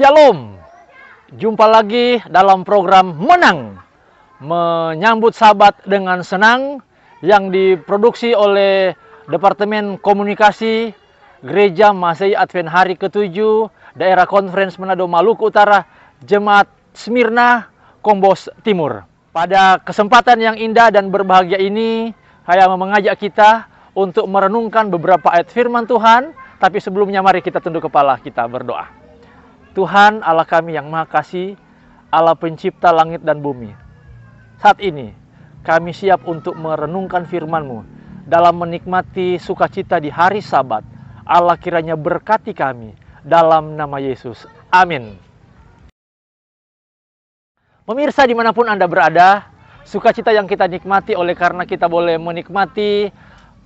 Shalom, jumpa lagi dalam program Menang, menyambut Sabat dengan senang yang diproduksi oleh Departemen Komunikasi Gereja Masehi Advent Hari ke-7 Daerah Konferensi Manado Maluku Utara, Jemaat Smyrna, Kombos Timur. Pada kesempatan yang indah dan berbahagia ini, saya mengajak kita untuk merenungkan beberapa ayat firman Tuhan. Tapi sebelumnya mari kita tunduk kepala, kita berdoa. Tuhan Allah kami yang Maha Kasih, Allah pencipta langit dan bumi. Saat ini kami siap untuk merenungkan firman-Mu dalam menikmati sukacita di hari Sabat. Allah kiranya berkati kami dalam nama Yesus. Amin. Pemirsa dimanapun Anda berada, sukacita yang kita nikmati oleh karena kita boleh menikmati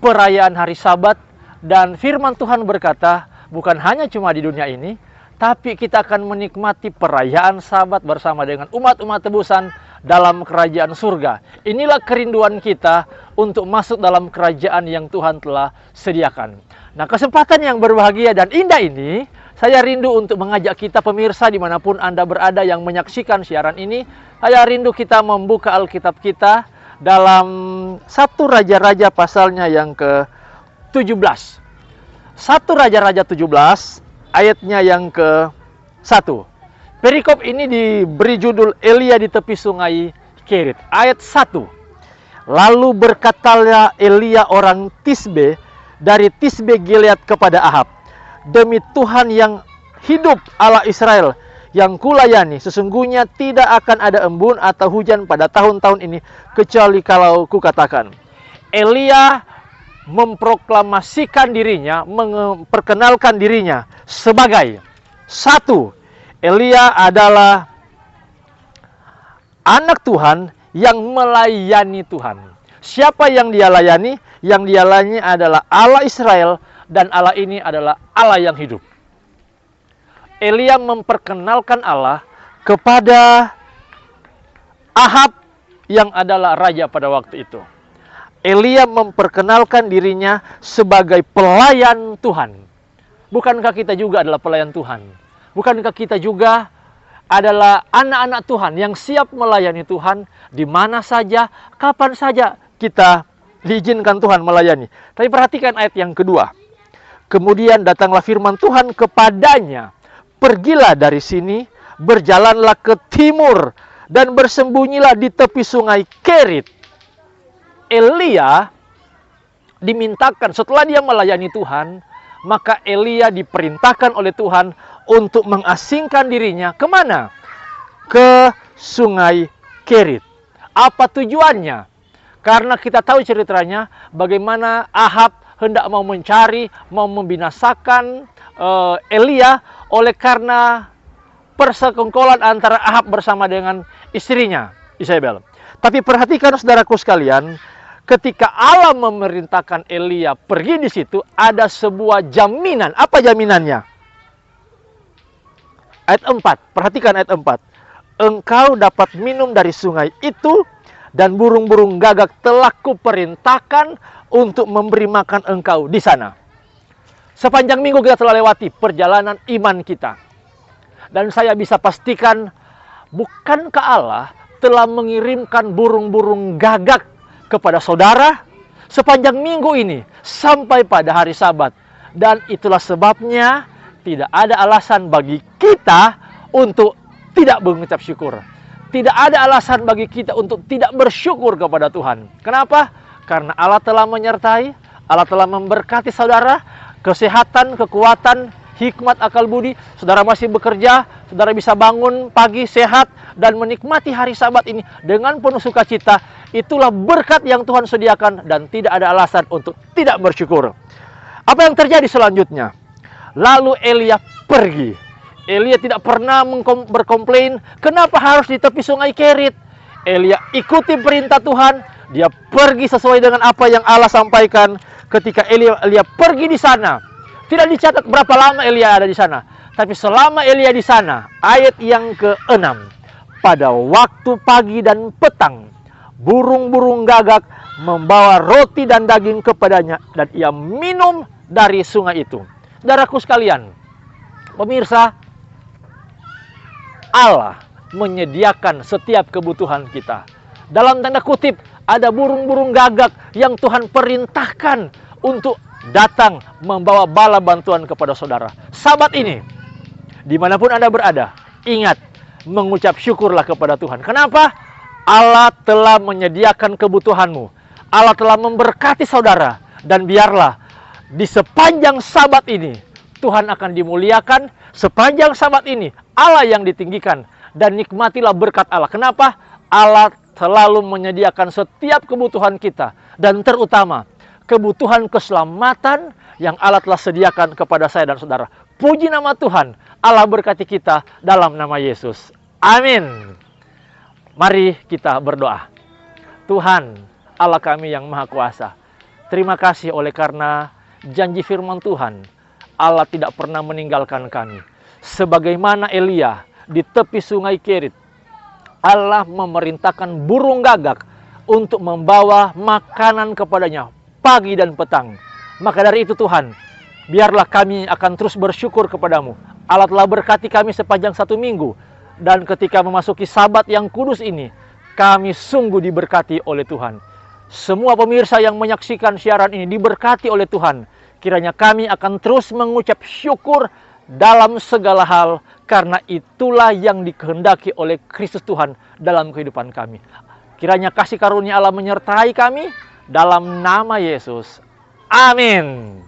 perayaan hari Sabat. Dan firman Tuhan berkata, bukan hanya cuma di dunia ini, tapi kita akan menikmati perayaan Sabat bersama dengan umat-umat tebusan dalam kerajaan surga. Inilah kerinduan kita untuk masuk dalam kerajaan yang Tuhan telah sediakan. Nah, kesempatan yang berbahagia dan indah ini, saya rindu untuk mengajak kita pemirsa dimanapun Anda berada yang menyaksikan siaran ini. Saya rindu kita membuka Alkitab kita dalam 1 Raja-Raja pasalnya yang ke-17. 1 Raja-Raja 17 ayatnya yang ke-1. Perikop ini diberi judul Elia di tepi sungai Kerit. Ayat 1. Lalu berkatalah Elia orang Tisbe dari Tisbe Gilead kepada Ahab, demi Tuhan yang hidup Allah Israel yang kulayani, sesungguhnya tidak akan ada embun atau hujan pada tahun-tahun ini, kecuali kalau kukatakan. Elia memproklamasikan dirinya, memperkenalkan dirinya sebagai satu, Elia adalah anak Tuhan yang melayani Tuhan. Siapa yang dia layani? Yang dia layani adalah Allah Israel, dan Allah ini adalah Allah yang hidup. Elia memperkenalkan Allah kepada Ahab yang adalah raja pada waktu itu. Elia memperkenalkan dirinya sebagai pelayan Tuhan. Bukankah kita juga adalah pelayan Tuhan? Bukankah kita juga adalah anak-anak Tuhan yang siap melayani Tuhan di mana saja, kapan saja kita diizinkan Tuhan melayani. Tapi perhatikan ayat yang kedua. Kemudian datanglah firman Tuhan kepadanya, pergilah dari sini, berjalanlah ke timur, dan bersembunyilah di tepi sungai Kerit. Elia dimintakan setelah dia melayani Tuhan, maka Elia diperintahkan oleh Tuhan untuk mengasingkan dirinya kemana? Ke sungai Kerit. Apa tujuannya? Karena kita tahu ceritanya bagaimana Ahab hendak mau mencari, mau membinasakan Elia oleh karena persekongkolan antara Ahab bersama dengan istrinya Isabel. Tapi perhatikan saudaraku sekalian, ketika Allah memerintahkan Elia pergi di situ, ada sebuah jaminan. Apa jaminannya? Ayat 4. Perhatikan ayat 4. Engkau dapat minum dari sungai itu, dan burung-burung gagak telah kuperintahkan untuk memberi makan engkau di sana. Sepanjang minggu kita telah lewati perjalanan iman kita. Dan saya bisa pastikan, bukankah Allah telah mengirimkan burung-burung gagak kepada saudara sepanjang minggu ini sampai pada hari Sabat. Dan itulah sebabnya tidak ada alasan bagi kita untuk tidak mengucap syukur. Tidak ada alasan bagi kita untuk tidak bersyukur kepada Tuhan. Kenapa? Karena Allah telah menyertai, Allah telah memberkati saudara, kesehatan, kekuatan, hikmat, akal budi. Saudara masih bekerja, saudara bisa bangun pagi sehat dan menikmati hari Sabat ini dengan penuh sukacita. Itulah berkat yang Tuhan sediakan dan tidak ada alasan untuk tidak bersyukur. Apa yang terjadi selanjutnya? Lalu Elia pergi. Elia tidak pernah berkomplain, kenapa harus di tepi sungai Kerit? Elia ikuti perintah Tuhan, dia pergi sesuai dengan apa yang Allah sampaikan. Ketika Elia pergi di sana, tidak dicatat berapa lama Elia ada di sana. Tapi selama Elia di sana, ayat yang ke-6, pada waktu pagi dan petang, burung-burung gagak membawa roti dan daging kepadanya, dan ia minum dari sungai itu. Saudaraku sekalian, pemirsa, Allah menyediakan setiap kebutuhan kita. Dalam tanda kutip, ada burung-burung gagak yang Tuhan perintahkan untuk datang membawa bala bantuan kepada saudara. Sabat ini, dimanapun Anda berada, ingat, mengucap syukurlah kepada Tuhan. Kenapa? Allah telah menyediakan kebutuhanmu. Allah telah memberkati saudara. Dan biarlah di sepanjang sabat ini, Tuhan akan dimuliakan. Sepanjang sabat ini, Allah yang ditinggikan. Dan nikmatilah berkat Allah. Kenapa? Allah selalu menyediakan setiap kebutuhan kita. Dan terutama, kebutuhan keselamatan yang Allah telah sediakan kepada saya dan saudara. Puji nama Tuhan. Allah berkati kita dalam nama Yesus. Amin. Mari kita berdoa. Tuhan, Allah kami yang Maha Kuasa, terima kasih oleh karena janji firman Tuhan, Allah tidak pernah meninggalkan kami. Sebagaimana Elia di tepi sungai Kerit, Allah memerintahkan burung gagak untuk membawa makanan kepadanya pagi dan petang. Maka dari itu Tuhan, biarlah kami akan terus bersyukur kepadamu. Allah telah berkati kami sepanjang 1 minggu. Dan ketika memasuki sabat yang kudus ini, kami sungguh diberkati oleh Tuhan. Semua pemirsa yang menyaksikan siaran ini diberkati oleh Tuhan. Kiranya kami akan terus mengucap syukur dalam segala hal, karena itulah yang dikehendaki oleh Kristus Tuhan dalam kehidupan kami. Kiranya kasih karunia Allah menyertai kami dalam nama Yesus. Amin.